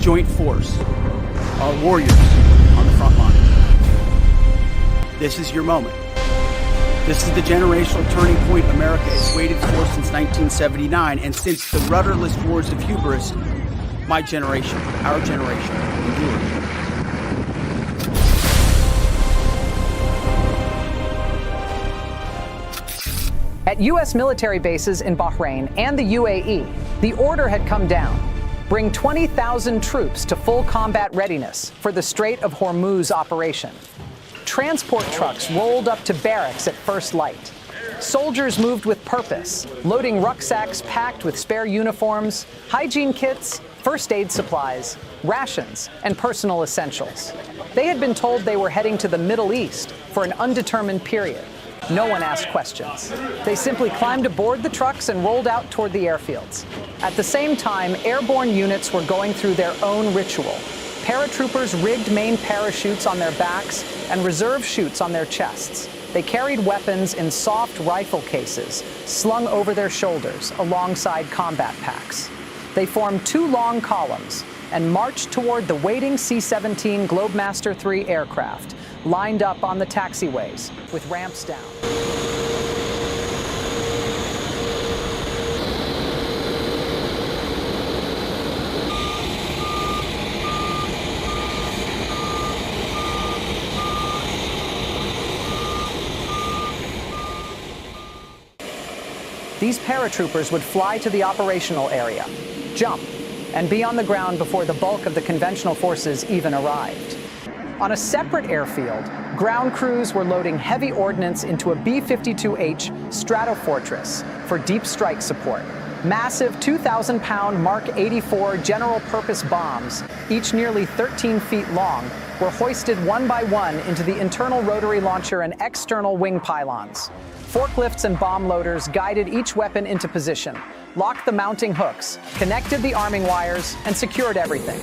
joint force, our warriors on the front line. This is your moment. This is the generational turning point America has waited for since 1979, and since the rudderless wars of hubris, my generation, our generation, endured. At U.S. military bases in Bahrain and the UAE, the order had come down. Bring 20,000 troops to full combat readiness for the Strait of Hormuz operation. Transport trucks rolled up to barracks at first light. Soldiers moved with purpose, loading rucksacks packed with spare uniforms, hygiene kits, first aid supplies, rations, and personal essentials. They had been told they were heading to the Middle East for an undetermined period. No one asked questions. They simply climbed aboard the trucks and rolled out toward the airfields. At the same time, airborne units were going through their own ritual. Paratroopers rigged main parachutes on their backs and reserve chutes on their chests. They carried weapons in soft rifle cases, slung over their shoulders alongside combat packs. They formed two long columns and marched toward the waiting C-17 Globemaster III aircraft, lined up on the taxiways with ramps down. These paratroopers would fly to the operational area, jump, and be on the ground before the bulk of the conventional forces even arrived. On a separate airfield, ground crews were loading heavy ordnance into a B-52H Stratofortress for deep strike support. Massive 2,000-pound Mark 84 general-purpose bombs, each nearly 13 feet long, were hoisted one by one into the internal rotary launcher and external wing pylons. Forklifts and bomb loaders guided each weapon into position, locked the mounting hooks, connected the arming wires, and secured everything.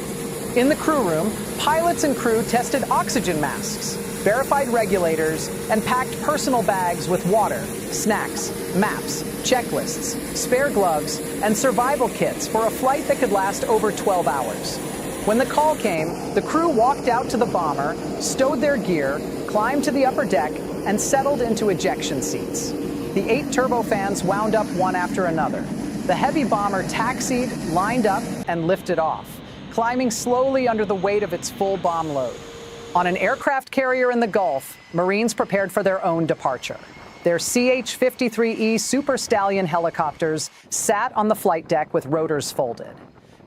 In the crew room, pilots and crew tested oxygen masks, verified regulators, and packed personal bags with water, snacks, maps, checklists, spare gloves, and survival kits for a flight that could last over 12 hours. When the call came, the crew walked out to the bomber, stowed their gear, climbed to the upper deck, and settled into ejection seats. The 8 turbofans wound up one after another. The heavy bomber taxied, lined up, and lifted off, climbing slowly under the weight of its full bomb load. On an aircraft carrier in the Gulf, Marines prepared for their own departure. Their CH-53E Super Stallion helicopters sat on the flight deck with rotors folded.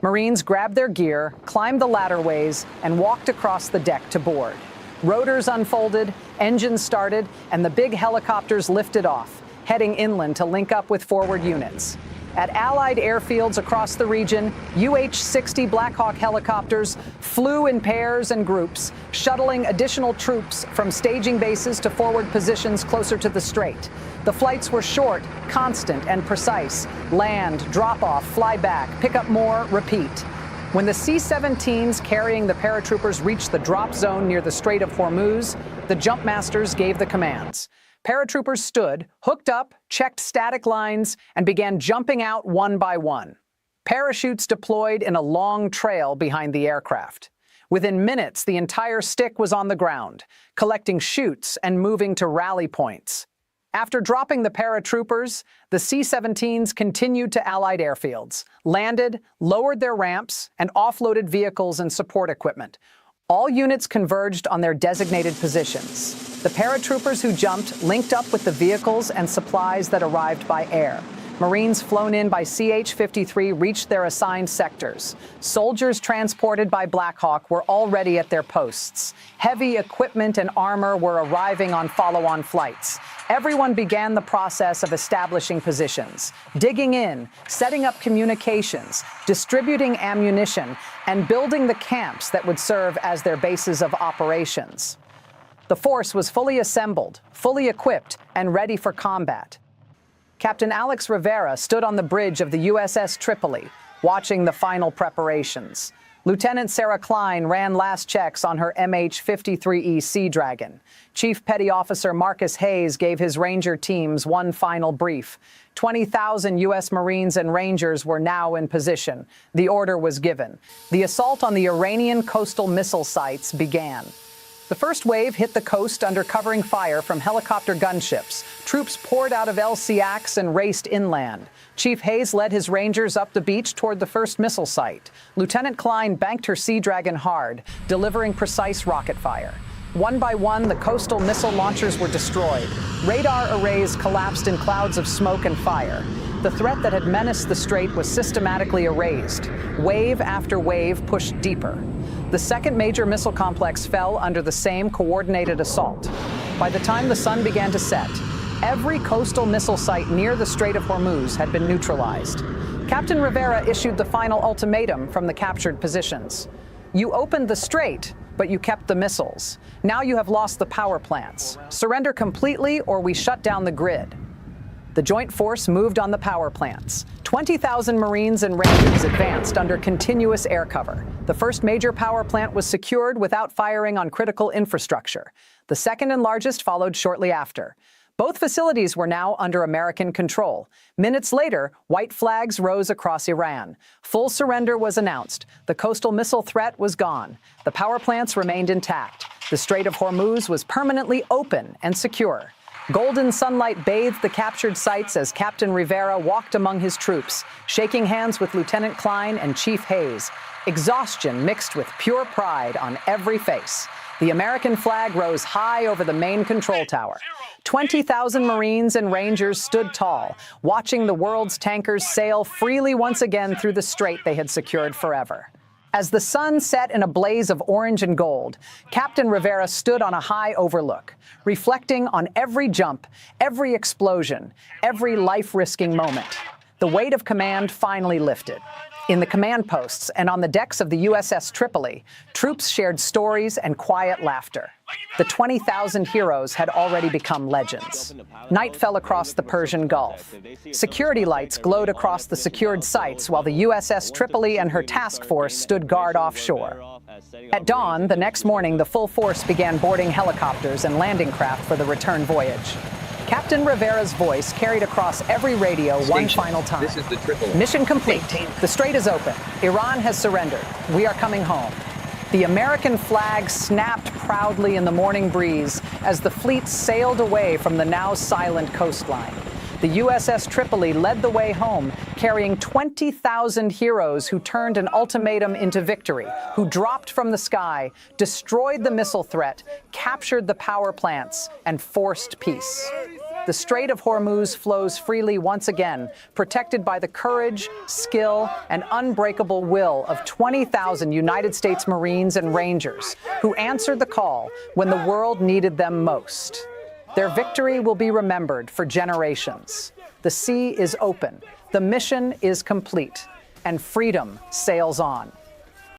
Marines grabbed their gear, climbed the ladderways, and walked across the deck to board. Rotors unfolded, engines started, and the big helicopters lifted off, heading inland to link up with forward units. At Allied airfields across the region, UH-60 Black Hawk helicopters flew in pairs and groups, shuttling additional troops from staging bases to forward positions closer to the strait. The flights were short, constant, and precise. Land, drop off, fly back, pick up more, repeat. When the C-17s carrying the paratroopers reached the drop zone near the Strait of Hormuz, the jump masters gave the commands. Paratroopers stood, hooked up, checked static lines, and began jumping out one by one. Parachutes deployed in a long trail behind the aircraft. Within minutes, the entire stick was on the ground, collecting chutes and moving to rally points. After dropping the paratroopers, the C-17s continued to Allied airfields, landed, lowered their ramps, and offloaded vehicles and support equipment. All units converged on their designated positions. The paratroopers who jumped linked up with the vehicles and supplies that arrived by air. Marines flown in by CH-53 reached their assigned sectors. Soldiers transported by Black Hawk were already at their posts. Heavy equipment and armor were arriving on follow-on flights. Everyone began the process of establishing positions, digging in, setting up communications, distributing ammunition, and building the camps that would serve as their bases of operations. The force was fully assembled, fully equipped, and ready for combat. Captain Alex Rivera stood on the bridge of the USS Tripoli, watching the final preparations. Lieutenant Sarah Klein ran last checks on her MH-53E Sea Dragon. Chief Petty Officer Marcus Hayes gave his Ranger teams one final brief. 20,000 U.S. Marines and Rangers were now in position. The order was given. The assault on the Iranian coastal missile sites began. The first wave hit the coast under covering fire from helicopter gunships. Troops poured out of El Siax and raced inland. Chief Hayes led his Rangers up the beach toward the first missile site. Lieutenant Klein banked her Sea Dragon hard, delivering precise rocket fire. One by one, the coastal missile launchers were destroyed. Radar arrays collapsed in clouds of smoke and fire. The threat that had menaced the strait was systematically erased. Wave after wave pushed deeper. The second major missile complex fell under the same coordinated assault. By the time the sun began to set, every coastal missile site near the Strait of Hormuz had been neutralized. Captain Rivera issued the final ultimatum from the captured positions. You opened the strait, but you kept the missiles. Now you have lost the power plants. Surrender completely or we shut down the grid. The joint force moved on the power plants. 20,000 Marines and Rangers advanced under continuous air cover. The first major power plant was secured without firing on critical infrastructure. The second and largest followed shortly after. Both facilities were now under American control. Minutes later, white flags rose across Iran. Full surrender was announced. The coastal missile threat was gone. The power plants remained intact. The Strait of Hormuz was permanently open and secure. Golden sunlight bathed the captured sites as Captain Rivera walked among his troops, shaking hands with Lieutenant Klein and Chief Hayes. Exhaustion mixed with pure pride on every face. The American flag rose high over the main control tower. 20,000 Marines and Rangers stood tall, watching the world's tankers sail freely once again through the strait they had secured forever. As the sun set in a blaze of orange and gold, Captain Rivera stood on a high overlook, reflecting on every jump, every explosion, every life-risking moment. The weight of command finally lifted. In the command posts and on the decks of the USS Tripoli, troops shared stories and quiet laughter. The 20,000 heroes had already become legends. Night fell across the Persian Gulf. Security lights glowed across the secured sites while the USS Tripoli and her task force stood guard offshore. At dawn, the next morning, the full force began boarding helicopters and landing craft for the return voyage. Captain Rivera's voice carried across every radio one final time. This is the Tripoli. Mission complete. The strait is open. Iran has surrendered. We are coming home. The American flag snapped proudly in the morning breeze as the fleet sailed away from the now silent coastline. The USS Tripoli led the way home, carrying 20,000 heroes who turned an ultimatum into victory, who dropped from the sky, destroyed the missile threat, captured the power plants, and forced peace. The Strait of Hormuz flows freely once again, protected by the courage, skill, and unbreakable will of 20,000 United States Marines and Rangers who answered the call when the world needed them most. Their victory will be remembered for generations. The sea is open, the mission is complete, and freedom sails on.